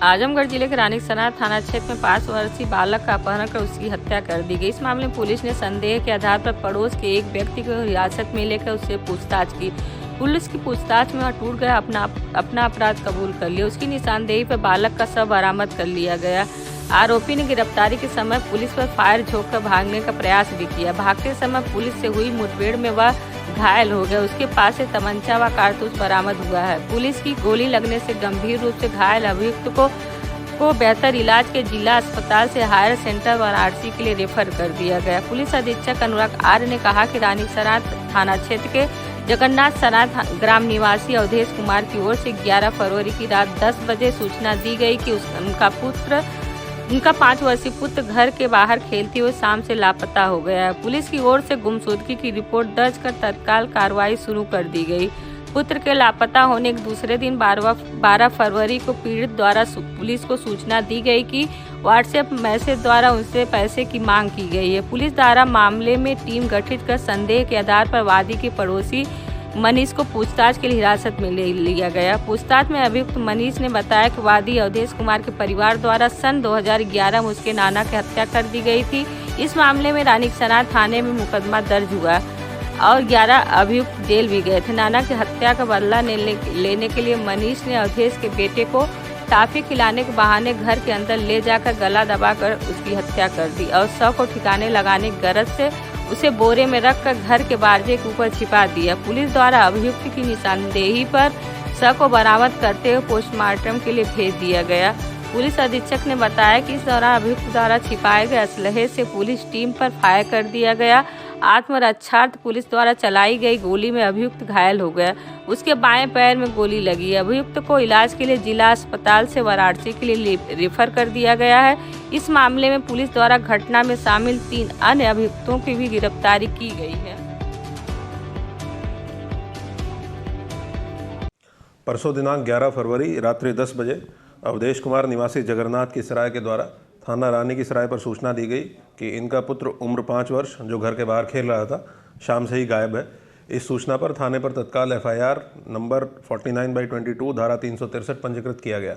आजमगढ़ जिले के रानीसराय थाना क्षेत्र में 5 वर्षीय बालक का अपहरण कर उसकी हत्या कर दी गई। इस मामले में पुलिस ने संदेह के आधार पर पड़ोस के एक व्यक्ति को हिरासत में लेकर उससे पूछताछ की। पुलिस की पूछताछ में वह टूट गया अपना अपराध कबूल कर लिया। उसकी निशानदेही पर बालक का शव बरामद कर लिया गया। आरोपी ने गिरफ्तारी के समय पुलिस पर फायर झोंककर भागने का प्रयास भी किया। भागते समय पुलिस से हुई मुठभेड़ में वह घायल हो गया। उसके पास से तमंचा व कारतूस बरामद हुआ है। पुलिस की गोली लगने से गंभीर रूप से घायल अभियुक्त को बेहतर इलाज के जिला अस्पताल से हायर सेंटर वाराणसी के लिए रेफर कर दिया गया। पुलिस अधीक्षक अनुराग आर्य ने कहा कि रानीसराय थाना क्षेत्र के जगन्नाथ सराय ग्राम निवासी अवधेश कुमार की ओर से 11 फरवरी की रात 10 बजे सूचना दी गई कि उनका 5 वर्षीय पुत्र घर के बाहर खेलते हुए शाम से लापता हो गया है। पुलिस की ओर से गुमशुदगी की रिपोर्ट दर्ज कर तत्काल कार्रवाई शुरू कर दी गई। पुत्र के लापता होने के दूसरे दिन 12 फरवरी को पीड़ित द्वारा पुलिस को सूचना दी गई कि व्हाट्सएप मैसेज द्वारा उनसे पैसे की मांग की गई है। पुलिस द्वारा मामले में टीम गठित कर संदेह के आधार पर वादी के पड़ोसी मनीष को पूछताछ के लिए हिरासत में ले लिया गया। पूछताछ में अभियुक्त मनीष ने बताया कि वादी अवधेश कुमार के परिवार द्वारा सन 2011 में उसके नाना की हत्या कर दी गई थी। इस मामले में रानीसराय थाने में मुकदमा दर्ज हुआ और 11 अभियुक्त जेल भी गए थे। नाना की हत्या का बदला लेने के लिए मनीष ने अवधेश के बेटे को टाफी खिलाने के बहाने घर के अंदर ले जाकर गला दबाकर उसकी हत्या कर दी और शव को ठिकाने लगाने की गरज से उसे बोरे में रखकर घर के बारजे के ऊपर छिपा दिया। पुलिस द्वारा अभियुक्त की निशानदेही पर शव को बरामद करते हुए पोस्टमार्टम के लिए भेज दिया गया। पुलिस अधीक्षक ने बताया कि इस दौरान अभियुक्त द्वारा छिपाए गए असलहे से पुलिस टीम पर फायर कर दिया गया। आत्मरक्षार्थ पुलिस द्वारा चलाई गई गोली में अभियुक्त घायल हो गया। उसके बाएं पैर में गोली लगी। अभियुक्त को इलाज के लिए जिला अस्पताल से वाराणसी के लिए रेफर कर दिया गया है। इस मामले में पुलिस द्वारा घटना में शामिल 3 अन्य अभियुक्तों की भी गिरफ्तारी की गई है। परसों दिनांक 11 फरवरी रात्रि 10 बजे अवधेश कुमार निवासी जगन्नाथ की सराय के द्वारा थाना रानी की सराय पर सूचना दी गई कि इनका पुत्र उम्र 5 वर्ष जो घर के बाहर खेल रहा था शाम से ही गायब है। इस सूचना पर थाने पर तत्काल FIR नंबर 49/22 धारा 363 पंजीकृत किया गया।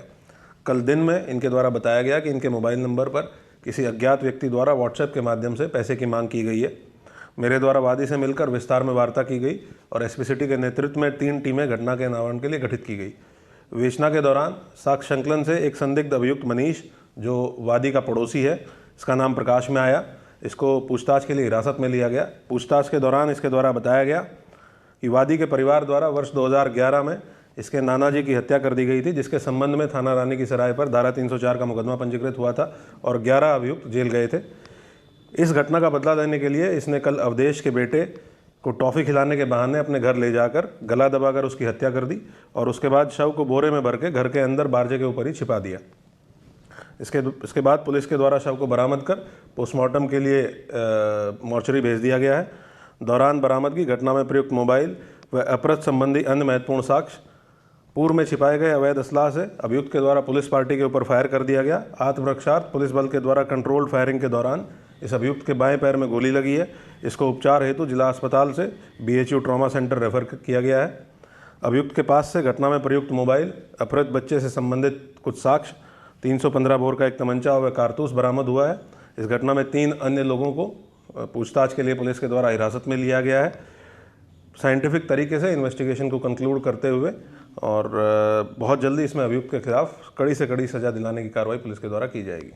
कल दिन में इनके द्वारा बताया गया कि इनके मोबाइल नंबर पर किसी अज्ञात व्यक्ति द्वारा व्हाट्सएप के माध्यम से पैसे की मांग की गई है। मेरे द्वारा वादी से मिलकर विस्तार में वार्ता की गई और SP सिटी के नेतृत्व में 3 टीमें घटना के अनावरण के लिए गठित की गई। विवेचना के दौरान साक्ष्य संकलन से एक संदिग्ध अभियुक्त मनीष जो वादी का पड़ोसी है, इसका नाम प्रकाश में आया। इसको पूछताछ के लिए हिरासत में लिया गया। पूछताछ के दौरान इसके द्वारा बताया गया कि वादी के परिवार द्वारा वर्ष 2011 में इसके नाना जी की हत्या कर दी गई थी, जिसके संबंध में थाना रानी की सराय पर धारा 304 का मुकदमा पंजीकृत हुआ था और 11 अभियुक्त जेल गए थे। इस घटना का बदला लेने के लिए इसने कल अवधेश के बेटे को टॉफ़ी खिलाने के बहाने अपने घर ले जाकर गला दबाकर उसकी हत्या कर दी और उसके बाद शव को बोरे में भर के घर के अंदर बारजे के ऊपर ही छिपा दिया। इसके बाद पुलिस के द्वारा शव को बरामद कर पोस्टमार्टम के लिए मोर्चरी भेज दिया गया है। दौरान बरामदगी घटना में प्रयुक्त मोबाइल व अपराध संबंधी अन्य महत्वपूर्ण साक्ष्य, पूर्व में छिपाए गए अवैध असलाह से अभियुक्त के द्वारा पुलिस पार्टी के ऊपर फायर कर दिया गया। आत्मरक्षार्थ पुलिस बल के द्वारा कंट्रोल्ड फायरिंग के दौरान इस अभियुक्त के बाएं पैर में गोली लगी है। इसको उपचार हेतु जिला अस्पताल से BHU ट्रॉमा सेंटर रेफर किया गया है। अभियुक्त के पास से घटना में प्रयुक्त मोबाइल, अपहृत बच्चे से संबंधित कुछ साक्ष्य, 315 बोर का एक तमंचा व कारतूस बरामद हुआ है। इस घटना में 3 अन्य लोगों को पूछताछ के लिए पुलिस के द्वारा हिरासत में लिया गया है। साइंटिफिक तरीके से इन्वेस्टिगेशन को कंक्लूड करते हुए और बहुत जल्दी इसमें अभियुक्त के खिलाफ कड़ी से कड़ी सजा दिलाने की कार्रवाई पुलिस के द्वारा की जाएगी।